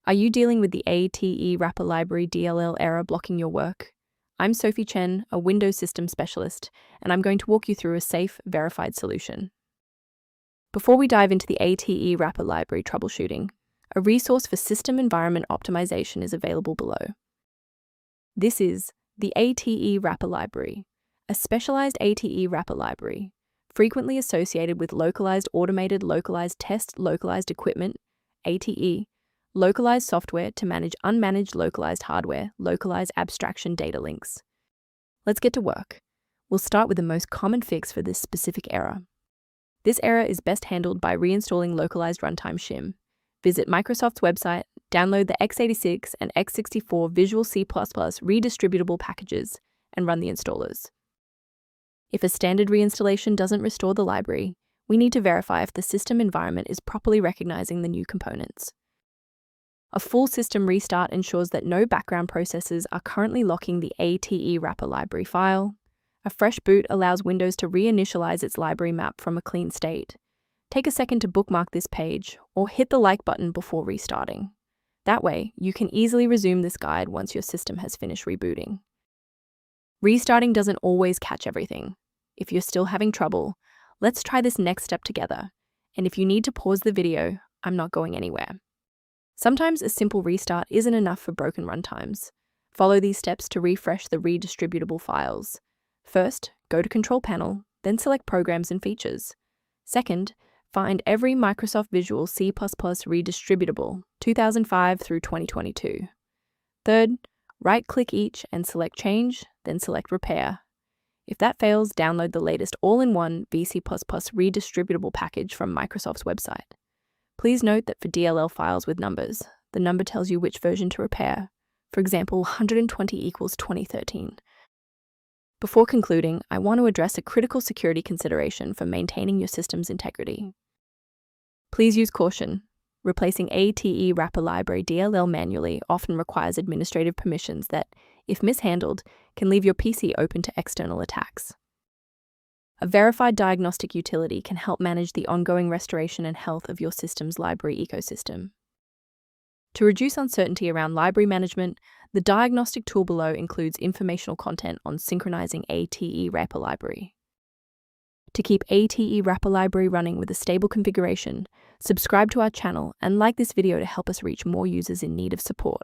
Are you dealing with the Atewrapper Library DLL error blocking your work? I'm Sophie Chen, a Windows system specialist, and I'm going to walk you through a safe, verified solution. Before we dive into the Atewrapper Library troubleshooting, a resource for system environment optimization is available below. This is the Atewrapper Library, a specialized Atewrapper library, frequently associated with localized automated localized test localized equipment, ATE, localized software to manage unmanaged localized hardware, localized abstraction data links. Let's get to work. We'll start with the most common fix for this specific error. This error is best handled by reinstalling localized runtime shim. Visit Microsoft's website, download the x86 and x64 Visual C++ redistributable packages, and run the installers. If a standard reinstallation doesn't restore the library, we need to verify if the system environment is properly recognizing the new components. A full system restart ensures that no background processes are currently locking the Atewrapper library file. A fresh boot allows Windows to reinitialize its library map from a clean state. Take a second to bookmark this page, or hit the like button before restarting. That way, you can easily resume this guide once your system has finished rebooting. Restarting doesn't always catch everything. If you're still having trouble, let's try this next step together. And if you need to pause the video, I'm not going anywhere. Sometimes a simple restart isn't enough for broken runtimes. Follow these steps to refresh the redistributable files. First, go to Control Panel, then select Programs and Features. Second, find every Microsoft Visual C++ Redistributable 2005 through 2022. Third, right-click each and select Change, then select Repair. If that fails, download the latest all-in-one VC++ redistributable package from Microsoft's website. Please note that for DLL files with numbers, the number tells you which version to repair. For example, 120 equals 2013. Before concluding, I want to address a critical security consideration for maintaining your system's integrity. Please use caution. Replacing Atewrapper Library DLL manually often requires administrative permissions that, if mishandled, can leave your PC open to external attacks. A verified diagnostic utility can help manage the ongoing restoration and health of your system's library ecosystem. To reduce uncertainty around library management, the diagnostic tool below includes informational content on synchronizing Atewrapper Library. To keep Atewrapper Library running with a stable configuration, subscribe to our channel and like this video to help us reach more users in need of support.